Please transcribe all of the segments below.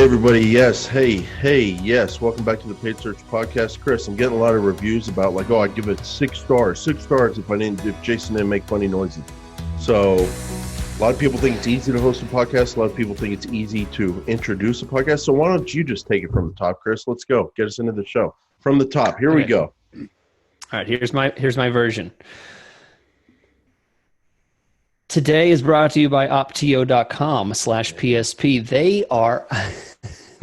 Everybody, yes. Hey, yes. Welcome back to the Paid Search Podcast. Chris, I'm getting a lot of reviews about I'd give it 6 stars. 6 stars if Jason didn't make funny noises. So a lot of people think it's easy to host a podcast. A lot of people think it's easy to introduce a podcast. So why don't you just take it from the top, Chris? Let's go. Get us into the show. From the top. Here we go. All right, here's my version. Today is brought to you by optio.com/PSP.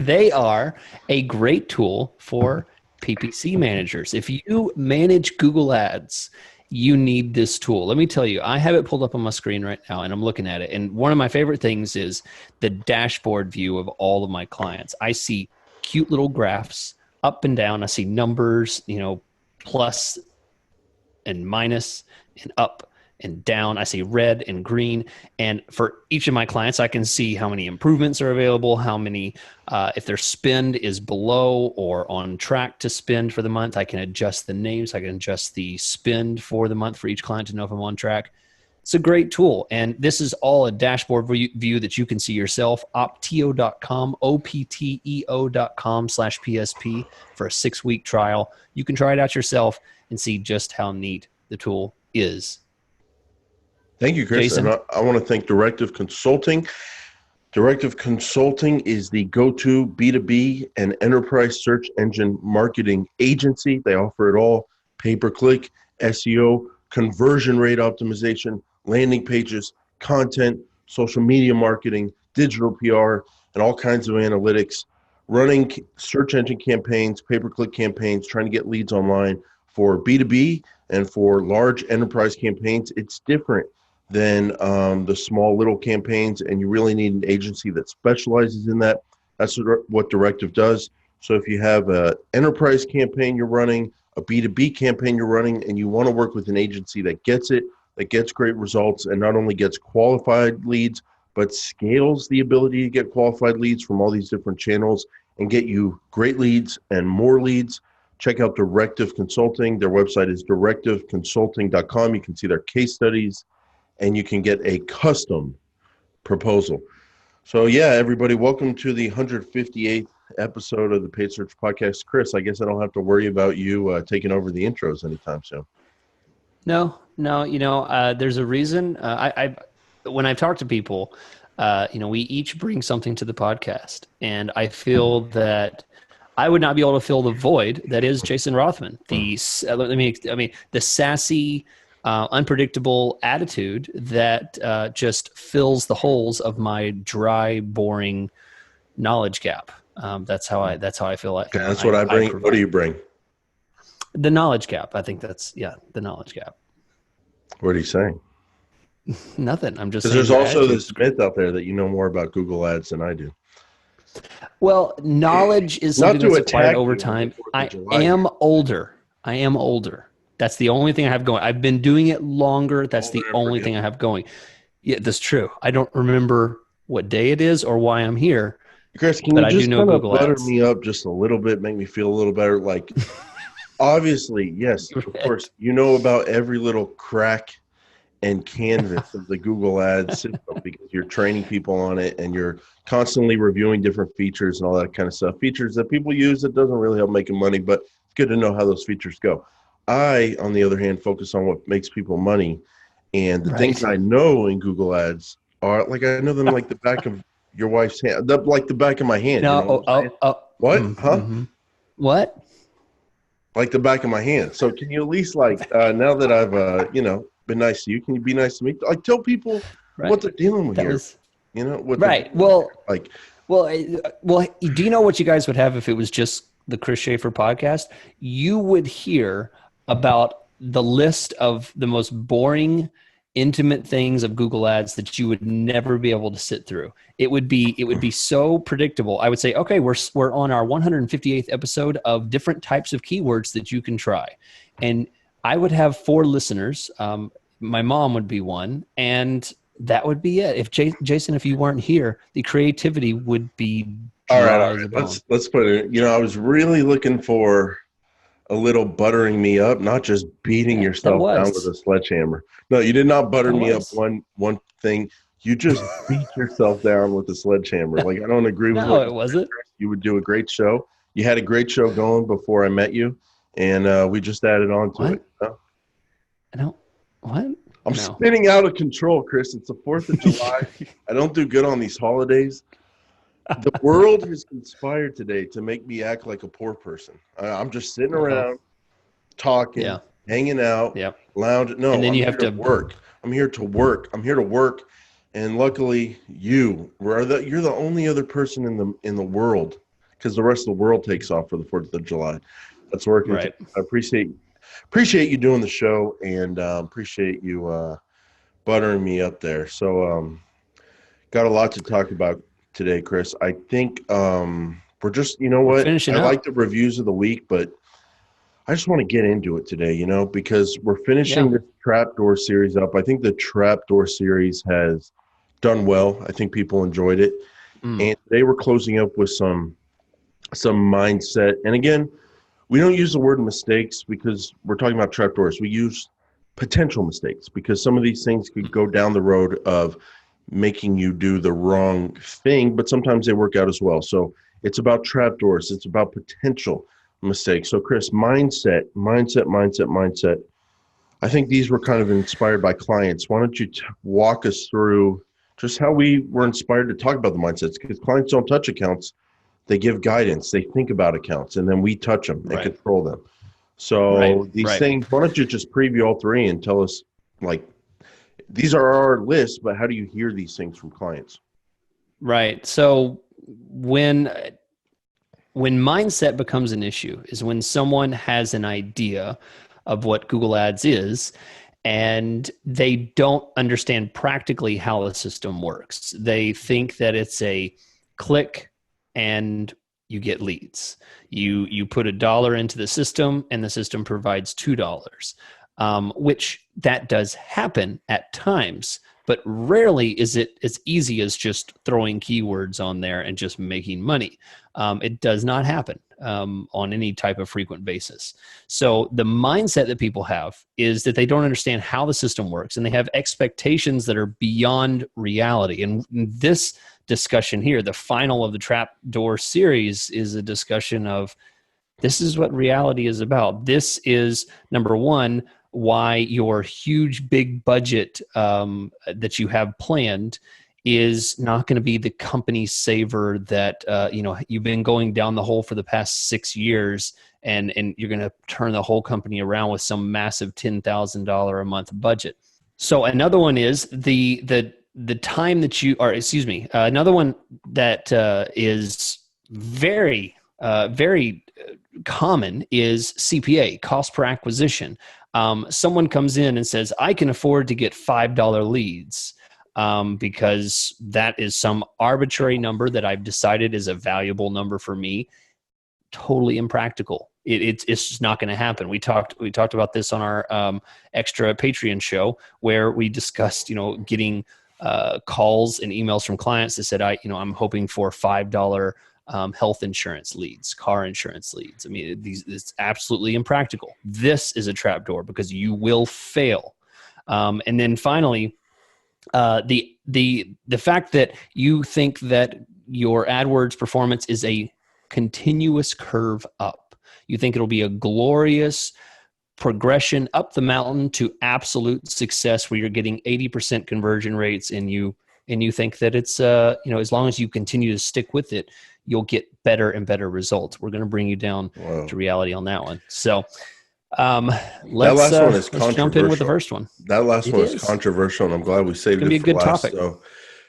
They are a great tool for PPC managers. If you manage Google Ads, you need this tool. Let me tell you, I have it pulled up on my screen right now, and I'm looking at it. And one of my favorite things is the dashboard view of all of my clients. I see cute little graphs up and down. I see numbers, plus and minus and up and down. I see red and green. And for each of my clients, I can see how many improvements are available, how many, if their spend is below or on track to spend for the month. I can adjust the names. I can adjust the spend for the month for each client to know if I'm on track. It's a great tool. And this is all a dashboard view that you can see yourself. Optio.com, opteo.com/PSP for a 6-week trial. You can try it out yourself and see just how neat the tool is. Thank you, Chris. Jason? And I want to thank Directive Consulting. Directive Consulting is the go-to B2B and enterprise search engine marketing agency. They offer it all: pay-per-click, SEO, conversion rate optimization, landing pages, content, social media marketing, digital PR, and all kinds of analytics, running search engine campaigns, pay-per-click campaigns, trying to get leads online for B2B and for large enterprise campaigns. It's different than the small little campaigns, and you really need an agency that specializes in that. That's what Directive does. So if you have an enterprise campaign you're running, a B2B campaign you're running, and you want to work with an agency that gets it, that gets great results, and not only gets qualified leads, but scales the ability to get qualified leads from all these different channels and get you great leads and more leads, check out Directive Consulting. Their website is directiveconsulting.com. You can see their case studies, and you can get a custom proposal. So yeah, everybody, welcome to the 158th episode of the Paid Search Podcast. Chris, I guess I don't have to worry about you taking over the intros anytime soon. No, there's a reason. When I've talked to people, we each bring something to the podcast, and I feel that I would not be able to fill the void that is Jason Rothman. The sassy, unpredictable attitude that just fills the holes of my dry, boring knowledge gap. That's how I feel like. Okay, that's what I bring. What do you bring? The knowledge gap. I think that's the knowledge gap. What are you saying? Nothing. I'm just saying. Because there's also this myth out there that you know more about Google Ads than I do. Well, knowledge is something that's acquired over time. I am older. That's the only thing I have going. I've been doing it longer. That's the only thing I have going. Yeah, that's true. I don't remember what day it is or why I'm here. Chris, can you just kind of butter me up just a little bit, make me feel a little better? Like, obviously, yes, of course, you know about every little crack and canvas of the Google Ads system because you're training people on it and you're constantly reviewing different features and all that kind of stuff. Features that people use that doesn't really help making money, but it's good to know how those features go. I, on the other hand, focus on what makes people money. And the things I know in Google Ads are, I know them like the back of your wife's hand, like the back of my hand. No, what? Mm-hmm. What? Like the back of my hand. So can you at least now that I've, been nice to you, can you be nice to me? Tell people what they're dealing with here. Well, do you know what you guys would have if it was just the Chris Schaefer podcast? You would hear about the list of the most boring, intimate things of Google Ads that you would never be able to sit through. It would be so predictable. I would say, okay, we're on our 158th episode of different types of keywords that you can try, and I would have 4 listeners. My mom would be one, and that would be it. If Jason, if you weren't here, the creativity would be all right. Let's put it. I was really looking for a little buttering me up, not just beating yourself down with a sledgehammer. No, you did not butter me up one thing. You just beat yourself down with a sledgehammer. Like, I don't agree with No, what you it said, wasn't. Chris. You would do a great show. You had a great show going before I met you, and we just added on to What? it. You know? I don't. What? I'm No. spinning out of control, Chris. It's the 4th of July. I don't do good on these holidays. The world has conspired today to make me act like a poor person. I'm just sitting Oh, around talking, yeah. hanging out, Yep. lounging. And No, then I'm you here have to to. work. I'm here to work. I'm here to work. And luckily, you're the only other person in the world, because the rest of the world takes off for the 4th of July. That's working. Right. I appreciate you doing the show, and appreciate you buttering me up there. So got a lot to talk about today, Chris. I think we're just, you know We're what? finishing I like up. the reviews of the week, but I just want to get into it today, because we're Yeah. finishing this Trapdoor series up. I think the Trapdoor series has done well. I think people enjoyed it. Mm. And today we're closing up with some mindset. And again, we don't use the word mistakes because we're talking about trapdoors. We use potential mistakes because some of these things could go down the road of making you do the wrong thing, but sometimes they work out as well. So it's about trapdoors. It's about potential mistakes. So Chris, mindset. I think these were kind of inspired by clients. Why don't you walk us through just how we were inspired to talk about the mindsets? Because clients don't touch accounts. They give guidance. They think about accounts, and then we touch them and Right. control them. Right. So these Right. things, why don't you just preview all three and tell us, like, these are our lists, but how do you hear these things from clients? Right. So when mindset becomes an issue is when someone has an idea of what Google Ads is and they don't understand practically how the system works. They think that it's a click and you get leads. You put $1 into the system and the system provides $2, which that does happen at times. But rarely is it as easy as just throwing keywords on there and just making money. It does not happen on any type of frequent basis. So the mindset that people have is that they don't understand how the system works and they have expectations that are beyond reality. And this discussion here, the final of the Trapdoor series, is a discussion of this is what reality is about. This is, number one, why your huge big budget that you have planned is not going to be the company saver that you've been going down the hole for the past 6 years, and you're going to turn the whole company around with some massive $10,000 a month budget. So another one is the time that you are. Excuse me. Another one that is very very common is CPA, cost per acquisition. Someone comes in and says, I can afford to get $5 leads because that is some arbitrary number that I've decided is a valuable number for me. Totally impractical. It's just not going to happen. We talked about this on our extra Patreon show where we discussed, getting calls and emails from clients that said, I'm hoping for $5 health insurance leads, car insurance leads. I mean, it's absolutely impractical. This is a trapdoor because you will fail. And then finally, the fact that you think that your AdWords performance is a continuous curve up. You think it'll be a glorious progression up the mountain to absolute success where you're getting 80% conversion rates and you think that it's as long as you continue to stick with it, you'll get better and better results. We're going to bring you down to reality on that one. So let's jump in with the first one. That last one is controversial, and I'm glad we saved it for last. Topic. So,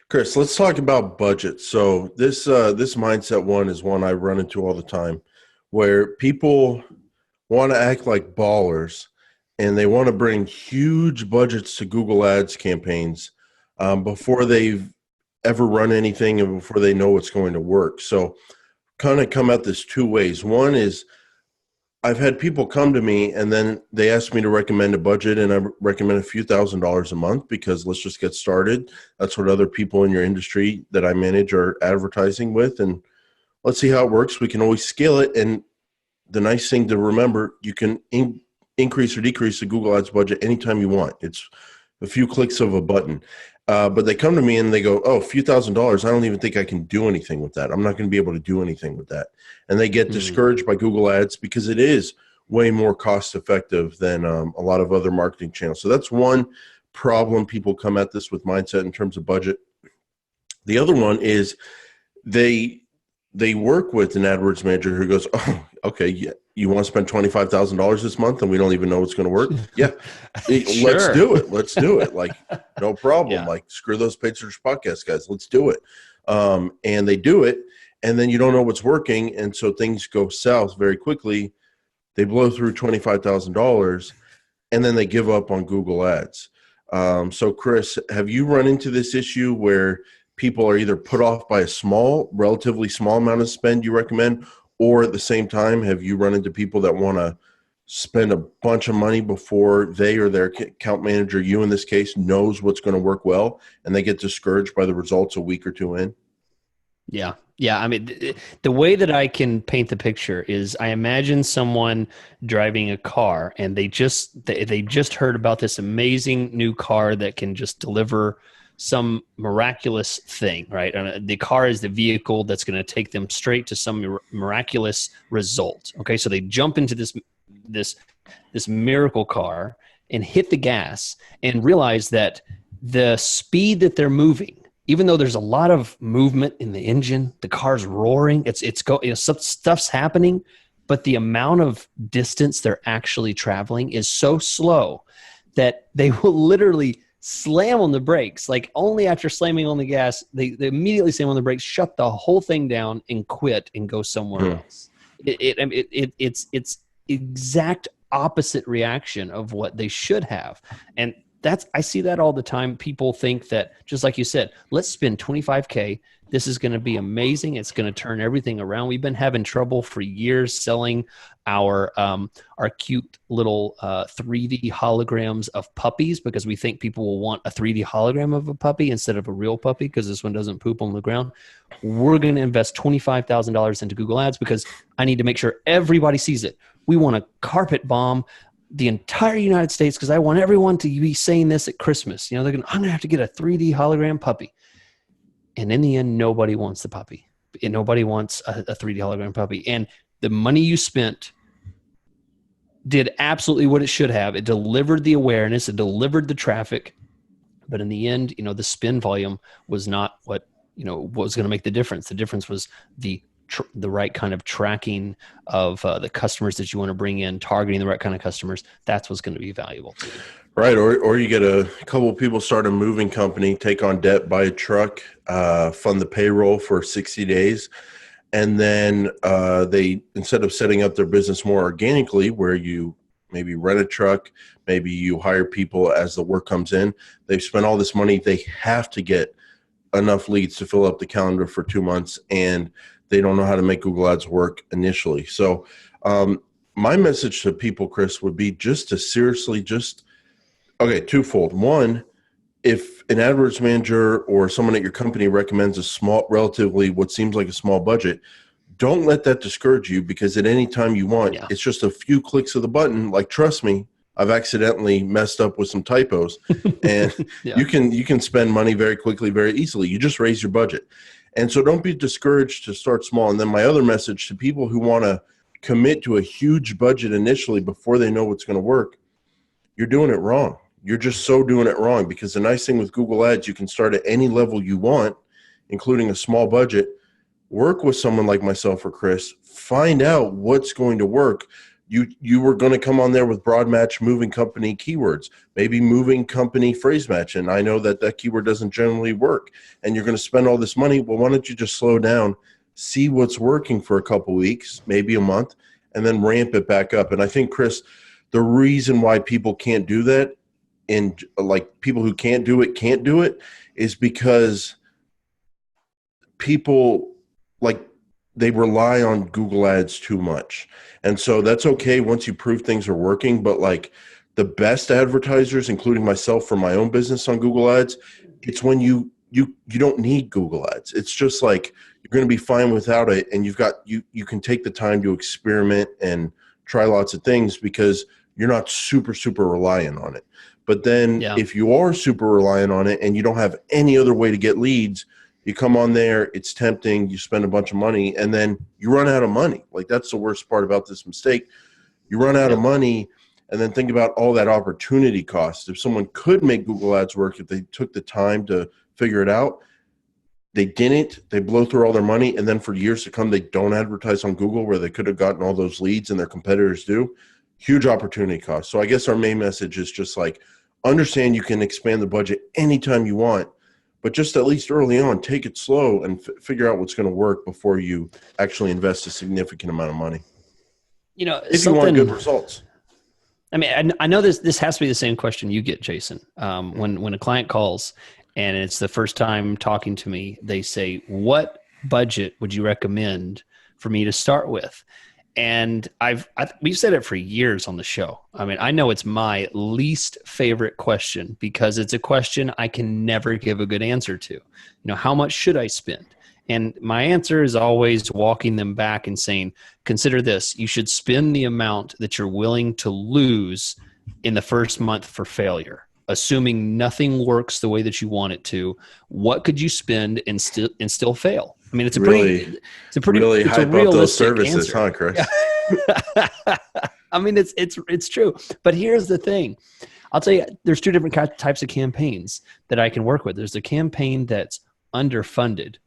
Chris, let's talk about budget. So this mindset one is one I run into all the time, where people want to act like ballers, and they want to bring huge budgets to Google Ads campaigns before they've ever run anything and before they know what's going to work. So, kind of come at this two ways. One is I've had people come to me and then they ask me to recommend a budget, and I recommend a few $1,000s a month because let's just get started. That's what other people in your industry that I manage are advertising with, and let's see how it works. We can always scale it. And the nice thing to remember, you can increase or decrease the Google Ads budget anytime you want. It's a few clicks of a button. But they come to me and they go, oh, a few $1,000s. I don't even think I can do anything with that. I'm not going to be able to do anything with that. And they get discouraged by Google Ads because it is way more cost effective than a lot of other marketing channels. So that's one problem people come at this with mindset in terms of budget. The other one is they work with an AdWords manager who goes, oh, okay, you want to spend $25,000 this month and we don't even know it's going to work? Yeah, Sure. let's do it. Let's do it. Like, no problem. Yeah. Like, screw those paid search podcast guys. Let's do it. And they do it, and then you don't know what's working, and so things go south very quickly. They blow through $25,000, and then they give up on Google Ads. So, Chris, have you run into this issue where people are either put off by a relatively small amount of spend you recommend, or at the same time, have you run into people that want to spend a bunch of money before they or their account manager, you in this case, knows what's going to work well, and they get discouraged by the results a week or two in? Yeah. Yeah. I mean, the way that I can paint the picture is I imagine someone driving a car and they just heard about this amazing new car that can just deliver some miraculous thing, right? And the car is the vehicle that's going to take them straight to some miraculous result. Okay. So they jump into this miracle car and hit the gas and realize that the speed that they're moving, even though there's a lot of movement in the engine, the car's roaring, some stuff's happening, but the amount of distance they're actually traveling is so slow that they will literally slam on the brakes. Like, only after slamming on the gas, they immediately slam on the brakes, shut the whole thing down, and quit and go somewhere else. It's exact opposite reaction of what they should have. And I see that all the time. People think that, just like you said, let's spend $25K. This is going to be amazing. It's going to turn everything around. We've been having trouble for years selling our cute little 3D holograms of puppies because we think people will want a 3D hologram of a puppy instead of a real puppy because this one doesn't poop on the ground. We're going to invest $25,000 into Google Ads because I need to make sure everybody sees it. We want to carpet bomb the entire United States because I want everyone to be saying this at Christmas. I'm going to have to get a 3D hologram puppy. And in the end, nobody wants the puppy. And nobody wants a 3D hologram puppy. And the money you spent did absolutely what it should have. It delivered the awareness. It delivered the traffic. But in the end, the spend volume was not what was going to make the difference. The difference was the right kind of tracking of the customers that you want to bring in, targeting the right kind of customers. That's what's going to be valuable to you. Right. Or you get a couple of people start a moving company, take on debt, buy a truck, fund the payroll for 60 days. And then they, instead of setting up their business more organically, where you maybe rent a truck, maybe you hire people as the work comes in, they've spent all this money. They have to get enough leads to fill up the calendar for 2 months, and they don't know how to make Google Ads work initially. So my message to people, Chris, would be just to seriously twofold. One, if an AdWords manager or someone at your company recommends relatively what seems like a small budget, don't let that discourage you, because at any time you want, it's just a few clicks of the button. Like, trust me, I've accidentally messed up with some typos, and you can spend money very quickly, very easily. You just raise your budget. And so don't be discouraged to start small. And then my other message to people who want to commit to a huge budget initially before they know what's going to work, you're doing it wrong. You're just so doing it wrong, because the nice thing with Google Ads, you can start at any level you want, including a small budget. Work with someone like myself or Chris. Find out what's going to work. You were going to come on there with broad match moving company keywords, maybe moving company phrase match, and I know that keyword doesn't generally work, and you're going to spend all this money. Well, why don't you just slow down, see what's working for a couple weeks, maybe a month, and then ramp it back up. And I think, Chris, the reason why people can't do that, and like people who can't do it, is because people they rely on Google Ads too much. And so that's okay once you prove things are working, but like the best advertisers, including myself for my own business on Google Ads, it's when you don't need Google Ads. It's just like you're going to be fine without it, and you can take the time to experiment and try lots of things, because you're not super, super reliant on it. But then Yeah. if you are super reliant on it and you don't have any other way to get leads, you come on there, it's tempting, you spend a bunch of money, and then you run out of money. Like, that's the worst part about this mistake. You run out of money, and then think about all that opportunity cost. If someone could make Google Ads work, if they took the time to figure it out, they didn't. They blow through all their money, and then for years to come, they don't advertise on Google where they could have gotten all those leads and their competitors do. Huge opportunity cost. So I guess our main message is just like, understand you can expand the budget anytime you want, but just at least early on, take it slow and figure out what's going to work before you actually invest a significant amount of money. You know, If you want good results. I mean, I know this has to be the same question you get, Jason. When a client calls and it's the first time talking to me, they say, what budget would you recommend for me to start with? And we've said it for years on the show. I mean, I know it's my least favorite question because it's a question I can never give a good answer to. You know, how much should I spend? And my answer is always walking them back and saying, consider this, you should spend the amount that you're willing to lose in the first month for failure. Assuming nothing works the way that you want it to, what could you spend and still fail? I mean, it's a really hype up those services, answer. Huh, Chris? I mean, it's true. But here's the thing. I'll tell you, there's two different types of campaigns that I can work with. There's a campaign that's underfunded,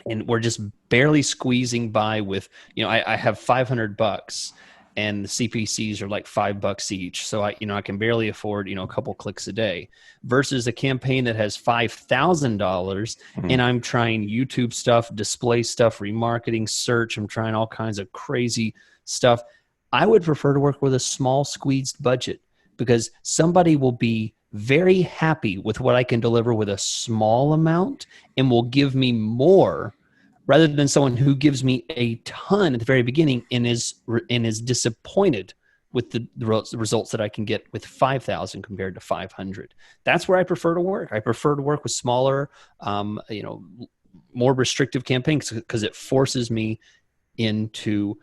and we're just barely squeezing by with, you know, I have $500 and the CPCs are like $5 each. So I can barely afford, you know, a couple clicks a day, versus a campaign that has $5,000 and I'm trying YouTube stuff, display stuff, remarketing, search. I'm trying all kinds of crazy stuff. I would prefer to work with a small squeezed budget because somebody will be very happy with what I can deliver with a small amount and will give me more, rather than someone who gives me a ton at the very beginning and is disappointed with the results that I can get with 5,000 compared to 500. That's where I prefer to work. I prefer to work with smaller, more restrictive campaigns because it forces me into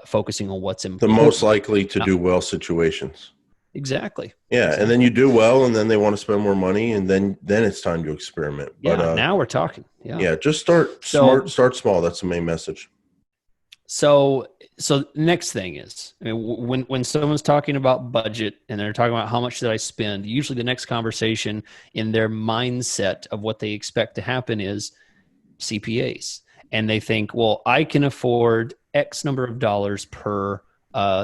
focusing on what's important. The most likely to do well situations. Exactly. Yeah, and then you do well, and then they want to spend more money, and then it's time to experiment. Yeah, but, now we're talking. Yeah, just start small. That's the main message. So next thing is, I mean, when someone's talking about budget and they're talking about how much did I spend, usually the next conversation in their mindset of what they expect to happen is CPAs, and they think, well, I can afford X number of dollars per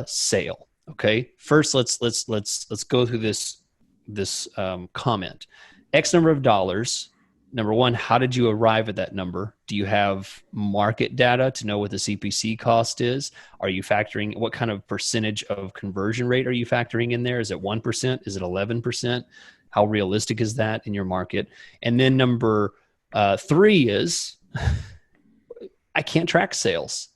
sale. Okay, first let's go through this comment. X number of dollars. Number one, how did you arrive at that number? Do you have market data to know what the CPC cost is? Are you factoring, what kind of percentage of conversion rate are you factoring in there? Is it 1%? Is it 11%? How realistic is that in your market? And then number three is, I can't track sales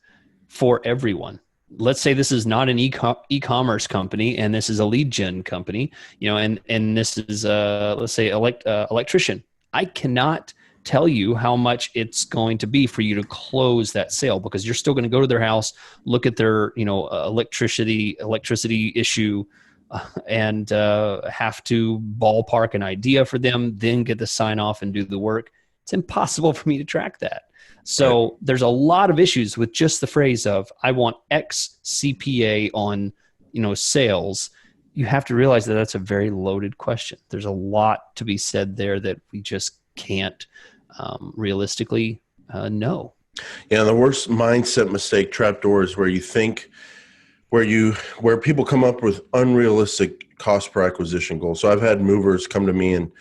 for everyone. Let's say this is not an e-commerce company and this is a lead gen company, you know, and this is let's say electrician. I cannot tell you how much it's going to be for you to close that sale because you're still going to go to their house, look at their, you know, electricity issue, and have to ballpark an idea for them, then get the sign off and do the work. It's impossible for me to track that. So there's a lot of issues with just the phrase of, I want X CPA on, you know, sales. You have to realize that that's a very loaded question. There's a lot to be said there that we just can't realistically know. Yeah, the worst mindset mistake, Trapdoor, is where you think, where people come up with unrealistic cost per acquisition goals. So I've had movers come to me and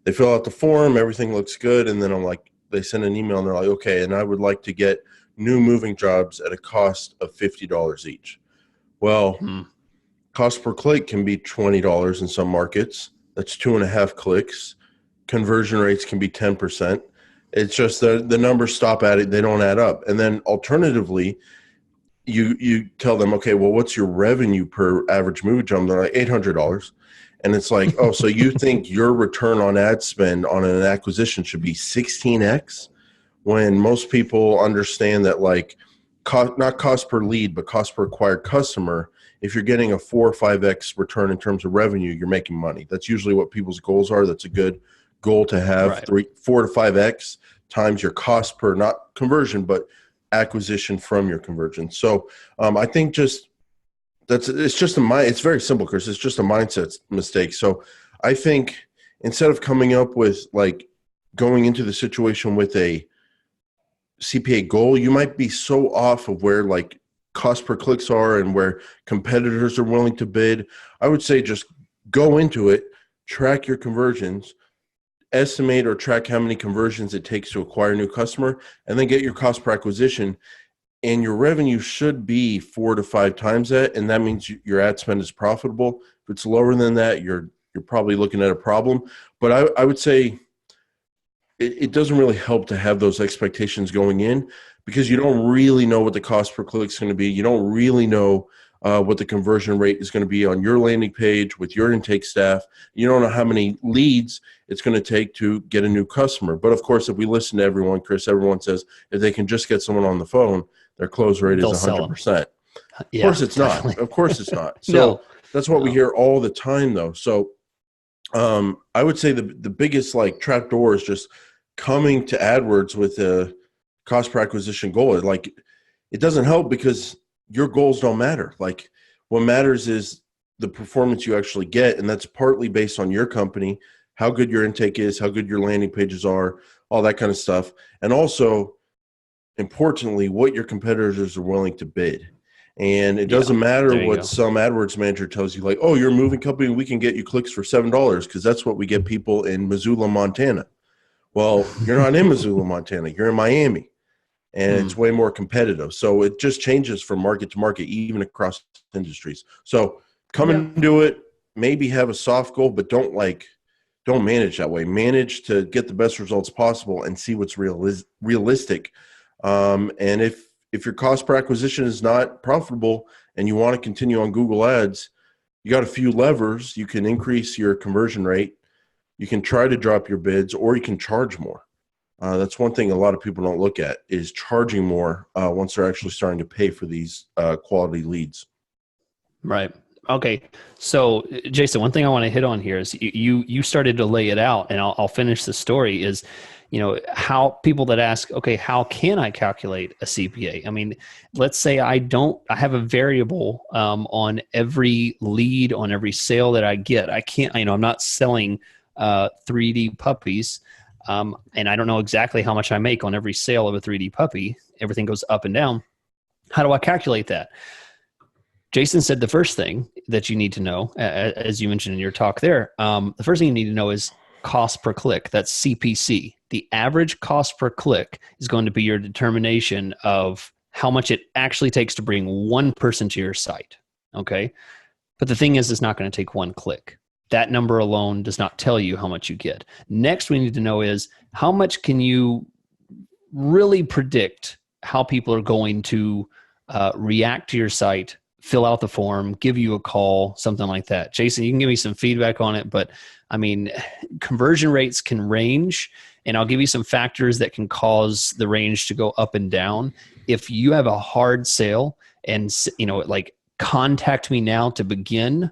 they fill out the form, everything looks good, and then I'm like, they send an email and they're like, okay, and I would like to get new moving jobs at a cost of $50 each. Well, cost per click can be $20 in some markets. That's 2.5 clicks. Conversion rates can be 10%. It's just the numbers stop at it. They don't add up. And then alternatively, you tell them, okay, well, what's your revenue per average moving job? They're like $800. And it's like, oh, so you think your return on ad spend on an acquisition should be 16x, when most people understand that, like, not cost per lead, but cost per acquired customer if you're getting a 4 or 5x return in terms of revenue, you're making money. That's usually what people's goals are. That's a good goal to have. Right. 4 to 5x times your cost per, not conversion, but acquisition from your conversion. So I think it's very simple, Chris. It's just a mindset mistake. So I think instead of coming up with like going into the situation with a CPA goal, you might be so off of where like cost per clicks are and where competitors are willing to bid. I would say just go into it, track your conversions, estimate or track how many conversions it takes to acquire a new customer, and then get your cost per acquisition. And your revenue should be 4 to 5 times that, and that means your ad spend is profitable. If it's lower than that, you're probably looking at a problem. But I would say it doesn't really help to have those expectations going in, because you don't really know what the cost per click is going to be. You don't really know what the conversion rate is going to be on your landing page with your intake staff. You don't know how many leads it's going to take to get a new customer. But of course, if we listen to everyone, Chris, everyone says if they can just get someone on the phone, their close rate is 100%. Of course it's not. Of course it's not. So No. that's what we hear all the time, though. So I would say the biggest like trapdoor is just coming to AdWords with a cost per acquisition goal. Like, it doesn't help because your goals don't matter. Like, what matters is the performance you actually get, and that's partly based on your company, how good your intake is, how good your landing pages are, all that kind of stuff, and also, importantly, what your competitors are willing to bid. And it doesn't matter what some AdWords manager tells you, like, oh, you're a moving company, we can get you clicks for $7, because that's what we get people in Missoula, Montana. Well, you're not in Missoula, Montana. You're in Miami, and it's way more competitive. So it just changes from market to market, even across industries. So come and do it. Maybe have a soft goal, but don't manage that way. Manage to get the best results possible and see what's realistic. And if your cost per acquisition is not profitable and you want to continue on Google Ads, you got a few levers. You can increase your conversion rate. You can try to drop your bids, or you can charge more. That's one thing a lot of people don't look at, is charging more once they're actually starting to pay for these quality leads. Right. Okay. So, Jason, one thing I want to hit on here is you started to lay it out, and I'll finish the story, is, how people that ask, okay, how can I calculate a CPA? I mean, let's say I have a variable on every lead, on every sale that I get. I can't, I'm not selling 3D puppies. And I don't know exactly how much I make on every sale of a 3D puppy. Everything goes up and down. How do I calculate that? Jason said the first thing that you need to know, as you mentioned in your talk there, the first thing you need to know is cost per click. That's CPC. The average cost per click is going to be your determination of how much it actually takes to bring one person to your site. Okay. But the thing is, it's not going to take one click. That number alone does not tell you how much you get. Next, we need to know is how much can you really predict how people are going to react to your site, fill out the form, give you a call, something like that. Jason, you can give me some feedback on it, but I mean, conversion rates can range, and I'll give you some factors that can cause the range to go up and down. If you have a hard sale and, like, contact me now to begin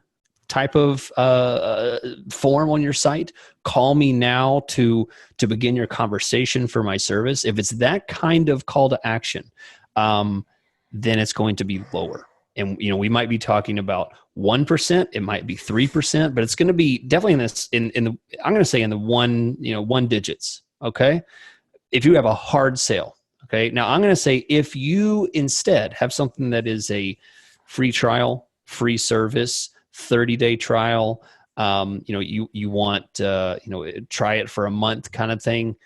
type of form on your site, call me now to begin your conversation for my service. If it's that kind of call to action, then it's going to be lower. And, we might be talking about 1%, it might be 3%, but it's going to be definitely I'm going to say in the one digits. Okay. If you have a hard sale. Okay. Now I'm going to say, if you instead have something that is a free trial, free service, 30-day trial, you want, try it for a month kind of thing,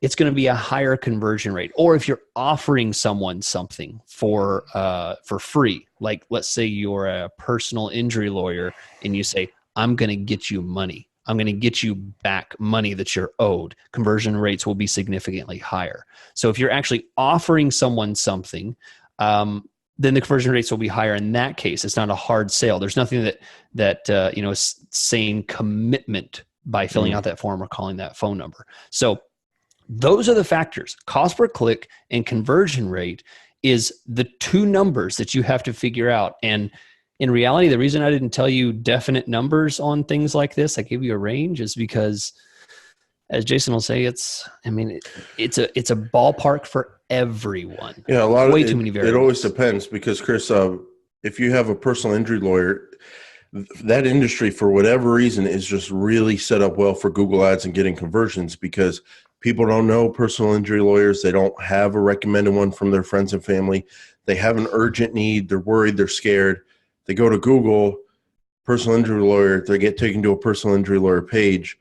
it's going to be a higher conversion rate. Or if you're offering someone something for free, like let's say you're a personal injury lawyer and you say, I'm going to get you money. I'm going to get you back money that you're owed. Conversion rates will be significantly higher. So if you're actually offering someone something, then the conversion rates will be higher. In that case, it's not a hard sale. There's nothing that is saying commitment by filling out that form or calling that phone number. So those are the factors. Cost per click and conversion rate is the two numbers that you have to figure out. And in reality, the reason I didn't tell you definite numbers on things like this, I gave you a range, is because, as Jason will say, it's a ballpark for everyone. Yeah, a lot of Way too many it always variables. depends because Chris, if you have a personal injury lawyer, that industry for whatever reason is just really set up well for Google Ads and getting conversions because people don't know personal injury lawyers. They don't have a recommended one from their friends and family. They have an urgent need. They're worried. They're scared. They go to Google, personal injury lawyer. They get taken to a personal injury lawyer page.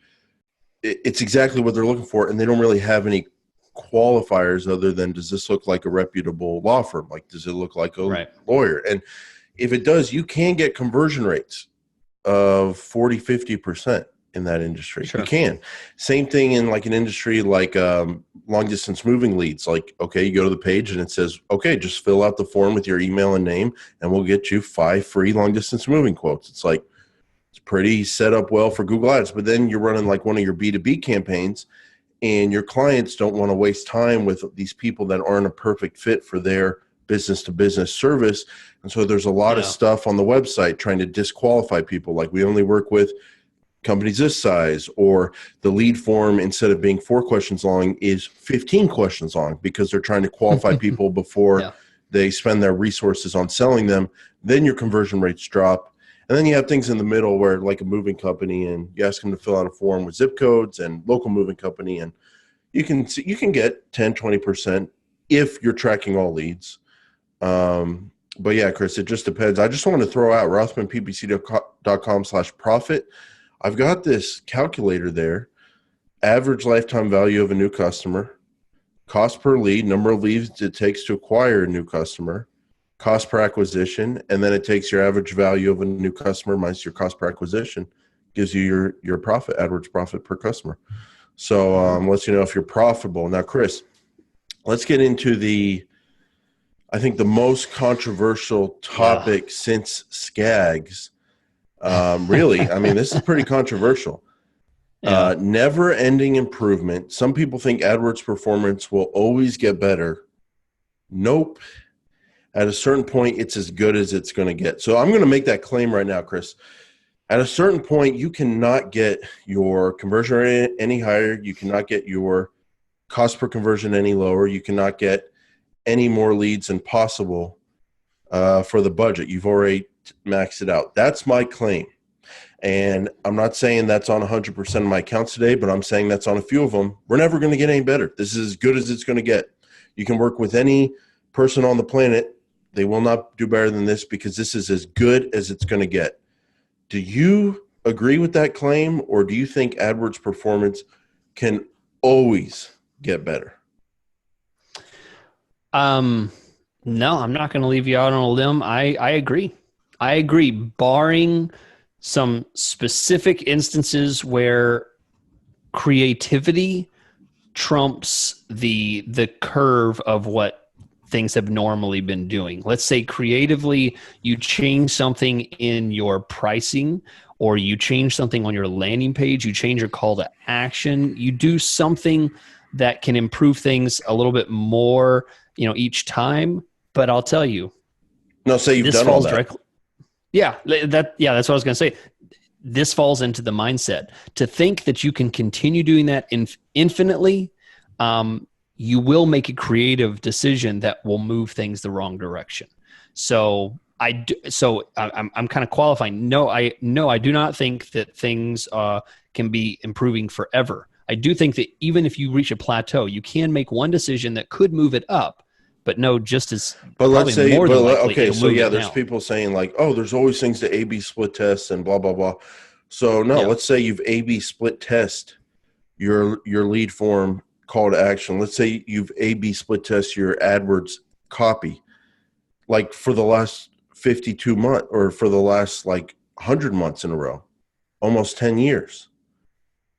It's exactly what they're looking for, and they don't really have any qualifiers other than, does this look like a reputable law firm? Like, does it look like a Right. lawyer? And if it does, you can get conversion rates of 40, 50% in that industry. Sure. You can. Same thing in like an industry like long distance moving leads. Like, okay, you go to the page and it says, okay, just fill out the form with your email and name and we'll get you 5 free long distance moving quotes. It's like, it's pretty set up well for Google Ads, but then you're running like one of your B2B campaigns and your clients don't want to waste time with these people that aren't a perfect fit for their business to business service. And so there's a lot of stuff on the website trying to disqualify people. Like, we only work with companies this size, or the lead form, instead of being 4 questions long, is 15 questions long because they're trying to qualify people before they spend their resources on selling them. Then your conversion rates drop. And then you have things in the middle where, like a moving company, and you ask them to fill out a form with zip codes, and local moving company, and you can get 10, 20% if you're tracking all leads. But yeah, Chris, it just depends. I just want to throw out rothmanppc.com/profit. I've got this calculator there: average lifetime value of a new customer, cost per lead, number of leads it takes to acquire a new customer, cost per acquisition, and then it takes your average value of a new customer minus your cost per acquisition, gives you your profit, AdWords profit per customer. So lets you know if you're profitable. Now, Chris, let's get into I think the most controversial topic since Skags. Really, I mean, this is pretty controversial. Never-ending improvement. Some people think AdWords performance will always get better. Nope. At a certain point, it's as good as it's going to get. So I'm going to make that claim right now, Chris. At a certain point, you cannot get your conversion rate any higher. You cannot get your cost per conversion any lower. You cannot get any more leads than possible for the budget. You've already maxed it out. That's my claim. And I'm not saying that's on 100% of my accounts today, but I'm saying that's on a few of them. We're never going to get any better. This is as good as it's going to get. You can work with any person on the planet. They will not do better than this because this is as good as it's going to get. Do you agree with that claim, or do you think AdWords performance can always get better? No, I'm not going to leave you out on a limb. I agree. I agree, barring some specific instances where creativity trumps the curve of what things have normally been doing. Let's say creatively you change something in your pricing, or you change something on your landing page, you change your call to action, you do something that can improve things a little bit more, each time. But I'll tell you, no, say you've done all that. Directly, that's what I was going to say. This falls into the mindset to think that you can continue doing that infinitely. You will make a creative decision that will move things the wrong direction. So I'm kind of qualifying. No, I do not think that things can be improving forever. I do think that even if you reach a plateau, you can make one decision that could move it up, but no, just as but let's say, more than likely, okay, so yeah, there's down. people saying like, oh, there's always things to A/B split test and blah blah blah. So no, let's say you've A/B split test your lead form call to action. Let's say you've A/B split test your AdWords copy, like for the last 52 months, or for the last like 100 months in a row, almost 10 years.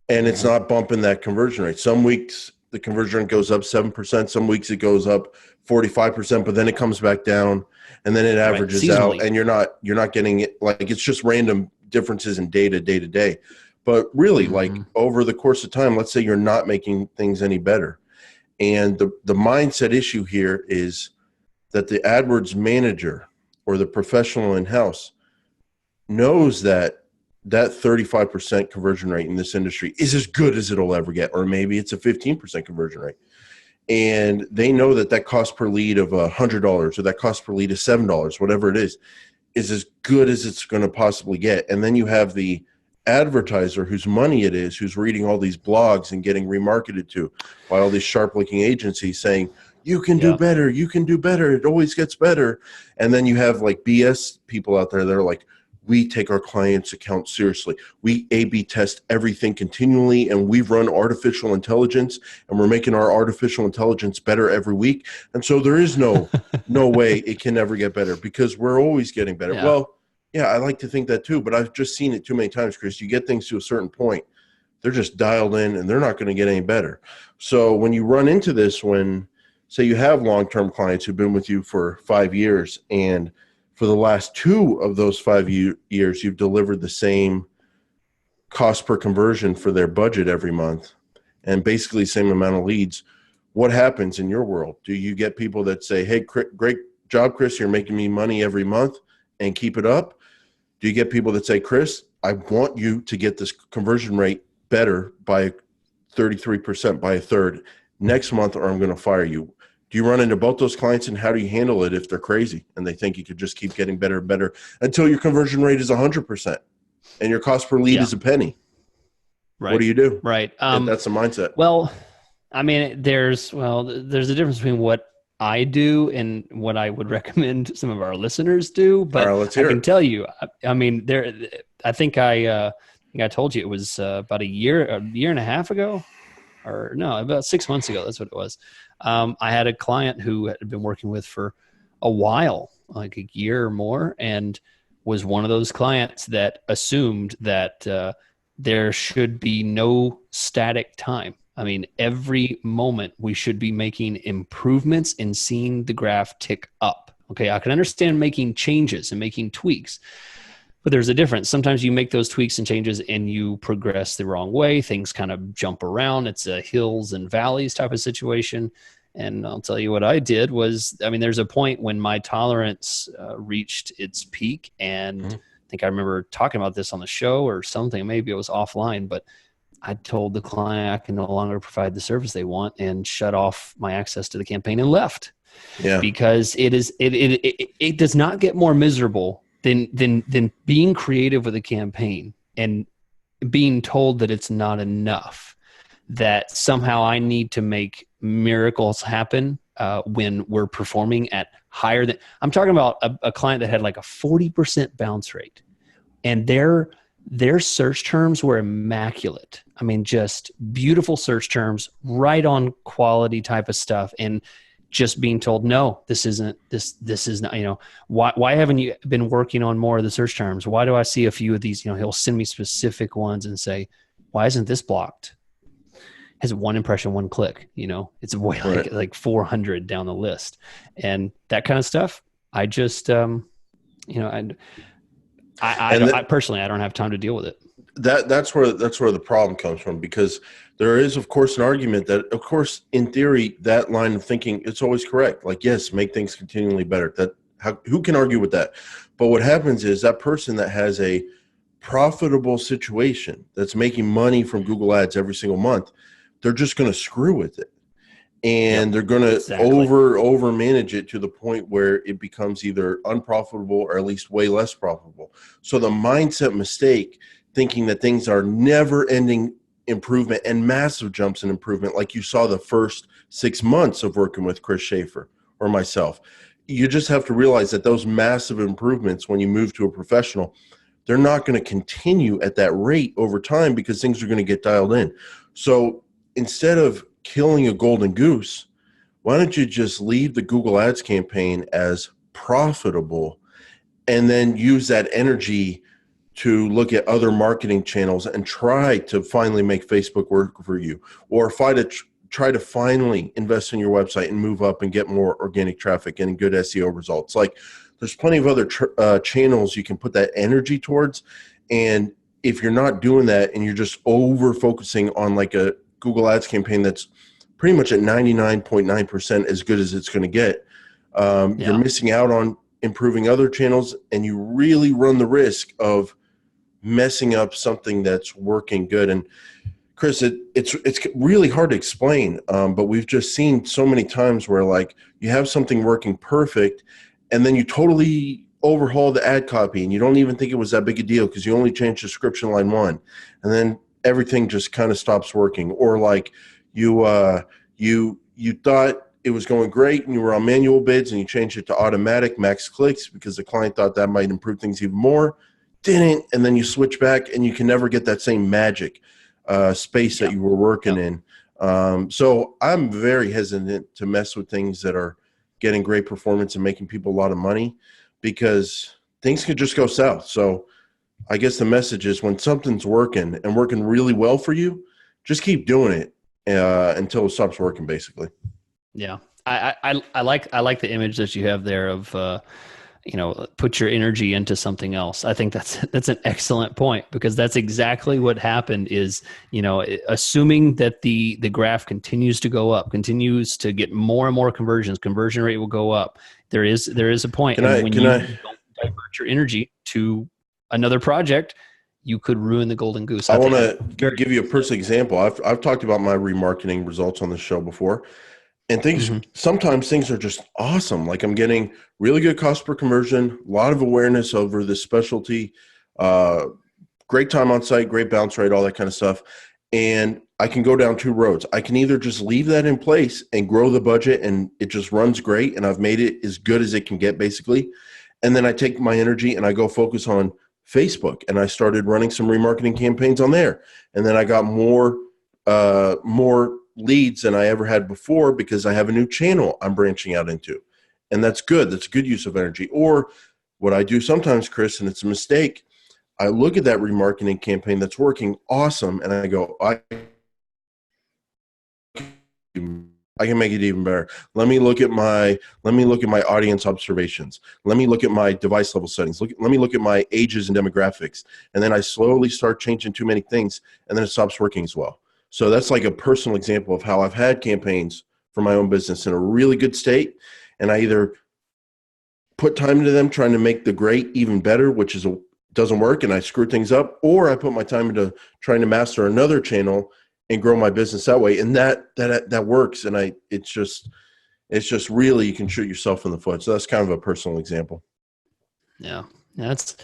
And it's not bumping that conversion rate. Some weeks the conversion rate goes up 7%. Some weeks it goes up 45%, but then it comes back down, and then it averages out, and you're not getting it. Like, it's just random differences in data day to day. But really, like over the course of time, let's say you're not making things any better. And the mindset issue here is that the AdWords manager or the professional in-house knows that that 35% conversion rate in this industry is as good as it'll ever get, or maybe it's a 15% conversion rate. And they know that that cost per lead of $100 or that cost per lead of $7, whatever it is as good as it's going to possibly get. And then you have the advertiser whose money it is, who's reading all these blogs and getting remarketed to by all these sharp looking agencies saying, you can do Yeah. better. You can do better. It always gets better. And then you have like BS people out there that are like, we take our clients' accounts seriously. We A/B test everything continually, and we run artificial intelligence, and we're making our artificial intelligence better every week. And so there is no way it can ever get better because we're always getting better. Yeah. Well, yeah, I like to think that too, but I've just seen it too many times, Chris. You get things to a certain point, they're just dialed in, and they're not going to get any better. So when you run into this, when say you have long-term clients who've been with you for 5 years, and for the last 2 of those 5 years, you've delivered the same cost per conversion for their budget every month and basically same amount of leads. What happens in your world? Do you get people that say, hey, great job, Chris, you're making me money every month and keep it up? Do you get people that say, Chris, I want you to get this conversion rate better by 33%, by a third next month, or I'm going to fire you? Do you run into both those clients, and how do you handle it if they're crazy and they think you could just keep getting better and better until your conversion rate is 100% and your cost per lead is a penny? Right. What do you do? Right. That's the mindset. Well, I mean, there's a difference between what I do and what I would recommend some of our listeners do. But All right, let's I hear can it. tell you, I mean, I think I told you it was about a year and a half ago, or no, about 6 months ago. That's what it was. I had a client who had been working with for a while, like a year or more, and was one of those clients that assumed that there should be no static time. I mean, every moment we should be making improvements and seeing the graph tick up. Okay, I can understand making changes and making tweaks, but there's a difference. Sometimes you make those tweaks and changes and you progress the wrong way. Things kind of jump around. It's a hills and valleys type of situation. And I'll tell you what I did was, I mean, there's a point when my tolerance reached its peak. And I think I remember talking about this on the show or something. Maybe it was offline, but I told the client I can no longer provide the service they want and shut off my access to the campaign and left. Yeah. Because it does not get more miserable than being creative with a campaign and being told that it's not enough, that somehow I need to make miracles happen when we're performing at higher than. I'm talking about a client that had like a 40% bounce rate, and their search terms were immaculate. I mean, just beautiful search terms, right on quality type of stuff, and just being told, no, this is not, why haven't you been working on more of the search terms? Why do I see a few of these? He'll send me specific ones and say, why isn't this blocked? Has one impression, one click, it's like 400 down the list, and that kind of stuff. I just, I personally, I don't have time to deal with it. That's where the problem comes from, because there is, of course, an argument that, of course, in theory, that line of thinking, it's always correct. Like, yes, make things continually better. Who can argue with that? But what happens is that person that has a profitable situation that's making money from Google Ads every single month, they're just going to screw with it. And they're going to over manage it to the point where it becomes either unprofitable or at least way less profitable. So the mindset mistake, thinking that things are never ending improvement and massive jumps in improvement, like you saw the first 6 months of working with Chris Schaefer or myself. You just have to realize that those massive improvements, when you move to a professional, they're not going to continue at that rate over time, because things are going to get dialed in. So instead of killing a golden goose, why don't you just leave the Google Ads campaign as profitable, and then use that energy to look at other marketing channels and try to finally make Facebook work for you, or try to finally invest in your website and move up and get more organic traffic and good SEO results. Like, there's plenty of other channels you can put that energy towards. And if you're not doing that and you're just over focusing on like a Google Ads campaign that's pretty much at 99.9% as good as it's going to get, you're missing out on improving other channels, and you really run the risk of messing up something that's working good. And Chris, it's really hard to explain, but we've just seen so many times where like you have something working perfect, and then you totally overhaul the ad copy, and you don't even think it was that big a deal because you only changed description line 1, and then everything just kind of stops working. Or like you thought it was going great, and you were on manual bids, and you changed it to automatic max clicks because the client thought that might improve things even more. Didn't, and then you switch back, and you can never get that same magic space that you were working in. So I'm very hesitant to mess with things that are getting great performance and making people a lot of money, because things could just go south. So I guess the message is, when something's working and working really well for you, just keep doing it until it stops working, basically. Yeah. I like the image that you have there of, put your energy into something else. I think that's an excellent point, because that's exactly what happened is, assuming that the graph continues to go up, continues to get more and more conversions, conversion rate will go up. There is a point. When you don't divert your energy to another project, you could ruin the golden goose. I want to give you a personal example. I've talked about my remarketing results on the show before. And sometimes things are just awesome. Like I'm getting really good cost per conversion, a lot of awareness over this specialty, great time on site, great bounce rate, all that kind of stuff. And I can go down 2 roads. I can either just leave that in place and grow the budget, and it just runs great, and I've made it as good as it can get, basically. And then I take my energy and I go focus on Facebook, and I started running some remarketing campaigns on there. And then I got more leads than I ever had before, because I have a new channel I'm branching out into. And that's good. That's a good use of energy. Or what I do sometimes, Chris, and it's a mistake, I look at that remarketing campaign that's working awesome, and I go, I can make it even better. Let me look at my audience observations. Let me look at my device level settings. Let me look at my ages and demographics. And then I slowly start changing too many things, and then it stops working as well. So that's like a personal example of how I've had campaigns for my own business in a really good state, and I either put time into them trying to make the great even better, which doesn't work, and I screw things up, or I put my time into trying to master another channel and grow my business that way, and that works. And it's just really, you can shoot yourself in the foot. So that's kind of a personal example. Yeah, it's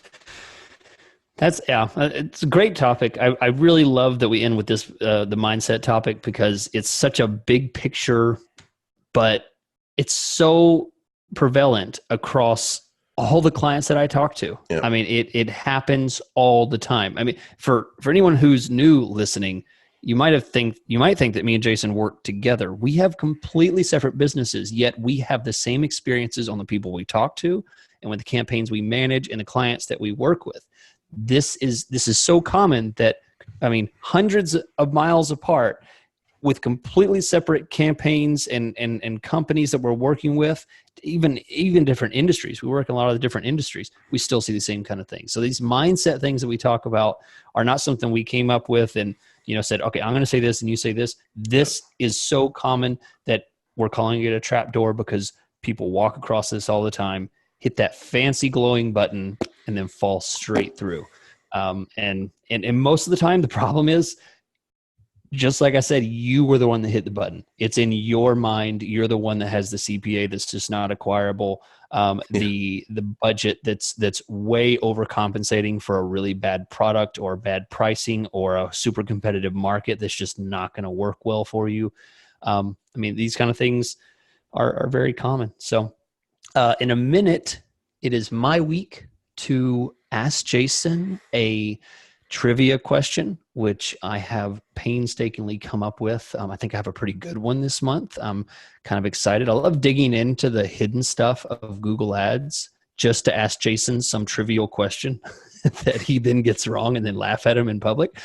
a great topic. I really love that we end with this, the mindset topic, because it's such a big picture, but it's so prevalent across all the clients that I talk to. Yeah. I mean, it happens all the time. I mean, for anyone who's new listening, you might think that me and Jason work together. We have completely separate businesses, yet we have the same experiences on the people we talk to and with the campaigns we manage and the clients that we work with. This is so common that, I mean, hundreds of miles apart, with completely separate campaigns and companies that we're working with, even different industries. We work in a lot of the different industries. We still see the same kind of things. So these mindset things that we talk about are not something we came up with and said, okay, I'm going to say this and you say this. This is so common that we're calling it a trapdoor, because people walk across this all the time, hit that fancy glowing button, and then fall straight through. And most of the time, the problem is, just like I said, you were the one that hit the button. It's in your mind. You're the one that has the CPA that's just not acquirable. The budget that's way overcompensating for a really bad product or bad pricing or a super competitive market that's just not going to work well for you. I mean, these kind of things are very common. So in a minute, it is my week to ask Jason a trivia question, which I have painstakingly come up with. I think I have a pretty good one this month. I'm kind of excited. I love digging into the hidden stuff of Google Ads just to ask Jason some trivial question that he then gets wrong and then laugh at him in public.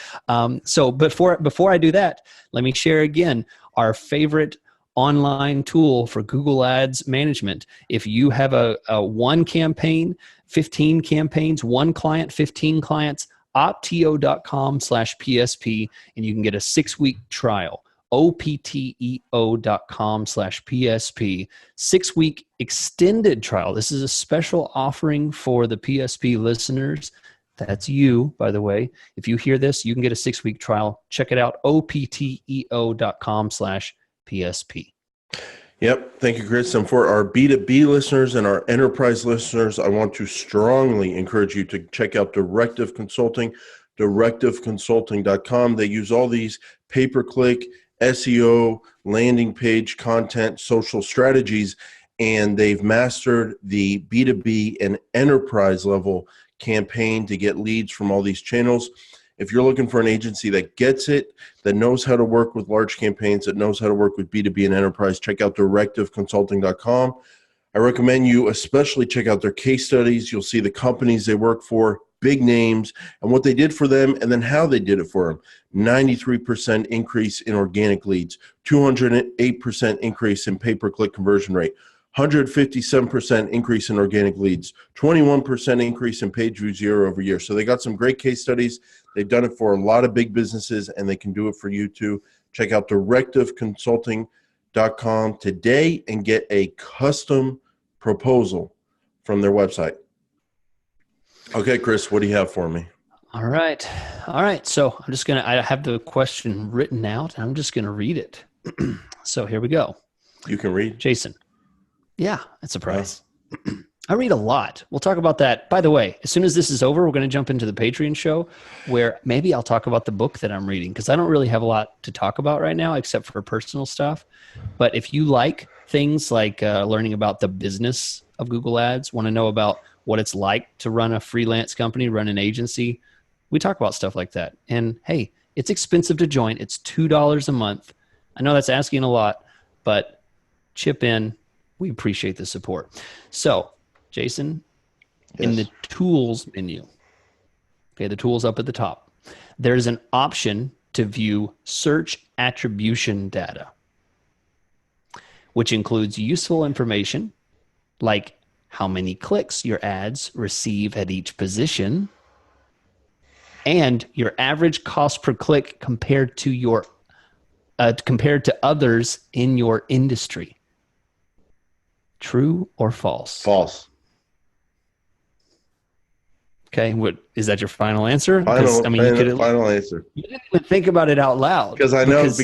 So before I do that, let me share again our favorite online tool for Google Ads management. If you have a one campaign, 15 campaigns, one client, 15 clients, optio.com/PSP, and you can get a 6-week trial. opteo.com/PSP. 6-week extended trial. This is a special offering for the PSP listeners. That's you, by the way. If you hear this, you can get a 6-week trial. Check it out, opteo.com/PSP. Yep. Thank you, Chris. And for our B2B listeners and our enterprise listeners, I want to strongly encourage you to check out Directive Consulting, directiveconsulting.com. They use all these pay-per-click, SEO, landing page content, social strategies, and they've mastered the B2B and enterprise level campaign to get leads from all these channels. If you're looking for an agency that gets it, that knows how to work with large campaigns, that knows how to work with B2B and enterprise, check out directiveconsulting.com. I recommend you especially check out their case studies. You'll see the companies they work for, big names, and what they did for them, and then how they did it for them. 93% increase in organic leads, 208% increase in pay-per-click conversion rate, 157% increase in organic leads, 21% increase in page views year over year. So they got some great case studies. They've done it for a lot of big businesses, and they can do it for you too. Check out directiveconsulting.com today and get a custom proposal from their website. Okay, Chris, what do you have for me? All right. So I have the question written out, and I'm just going to read it. So here we go. You can read. Jason. Yeah, that's a surprise. I read a lot. We'll talk about that. By the way, as soon as this is over, we're going to jump into the Patreon show where maybe I'll talk about the book that I'm reading, because I don't really have a lot to talk about right now except for personal stuff. But if you like things like learning about the business of Google Ads, want to know about what it's like to run a freelance company, run an agency, we talk about stuff like that. And hey, it's expensive to join. It's $2 a month. I know that's asking a lot, but chip in. We appreciate the support. So, Jason, yes. In the tools menu, okay, the tools up at the top, there's an option to view search attribution data, which includes useful information like how many clicks your ads receive at each position and your average cost per click compared to others in your industry. True or false? False. Okay. What is that? Your final answer? Final answer. You didn't even think about it out loud. Because I know this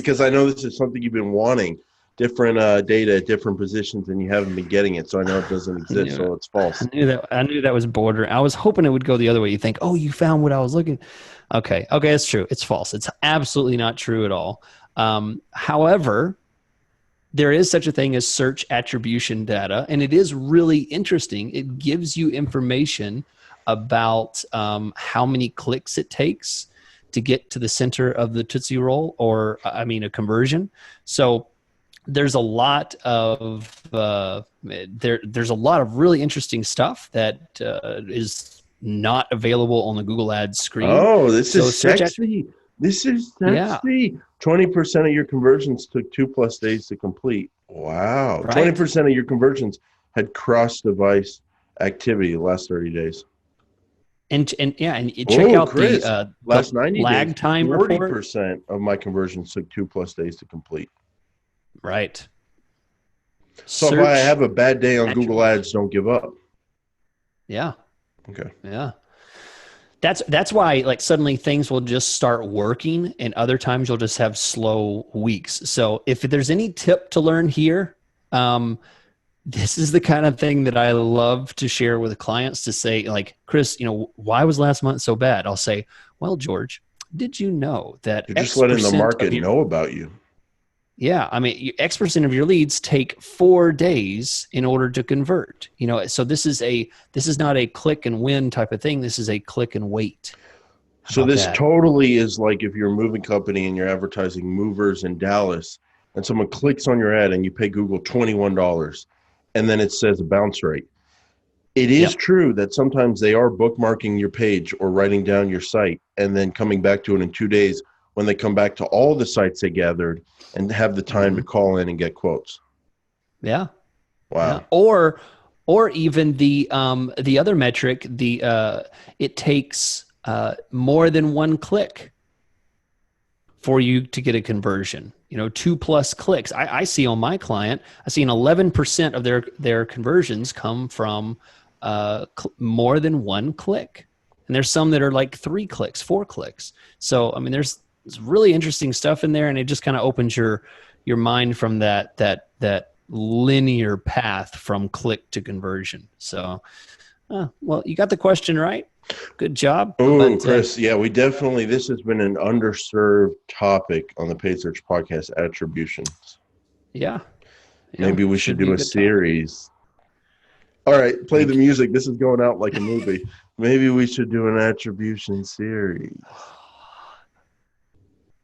is something you've been wanting, different data at different positions, and you haven't been getting it. So I know it doesn't exist. So it's false. I knew that was border. I was hoping it would go the other way. You think, oh, you found what I was looking. Okay, it's true. It's false. It's absolutely not true at all. However, there is such a thing as search attribution data, and it is really interesting. It gives you information about how many clicks it takes to get to the center of the Tootsie Roll, or a conversion. So there's a lot of there's a lot of really interesting stuff that is not available on the Google Ads screen. Oh, this is sexy. This is sexy. 20% of your conversions took 2+ days to complete. Wow. Right. 20% of your conversions had cross-device activity the last 30 days. And check out Chris, the last 90 lag days, time 40% of my conversions took 2+ days to complete. Right. So if I have a bad day on Google Ads, don't give up. Yeah. Okay. Yeah. That's why suddenly things will just start working, and other times you'll just have slow weeks. So if there's any tip to learn here, this is the kind of thing that I love to share with clients, to say, like, Chris, why was last month so bad? I'll say, well, George, did you know that you're just letting the market know about you? Yeah. X% of your leads take 4 days in order to convert, so this is not a click and win type of thing. This is a click and wait. So this totally is like if you're a moving company and you're advertising movers in Dallas, and someone clicks on your ad and you pay Google $21, and then it says a bounce rate. It is true that sometimes they are bookmarking your page or writing down your site and then coming back to it in 2 days when they come back to all the sites they gathered and have the time to call in and get quotes. Yeah. Wow. Yeah. Or even the other metric, it takes more than one click for you to get a conversion. 2+ clicks. I see on my client, I see an 11% of their conversions come from more than 1 click. And there's some that are like 3 clicks, 4 clicks. So, I mean, there's really interesting stuff in there, and it just kind of opens your mind from that linear path from click to conversion. So, well, you got the question right. Good job. Oh, Chris, yeah, this has been an underserved topic on the Paid Search Podcast, attributions. Yeah. Maybe we should do a series. All right, play the music. This is going out like a movie. Maybe we should do an attribution series.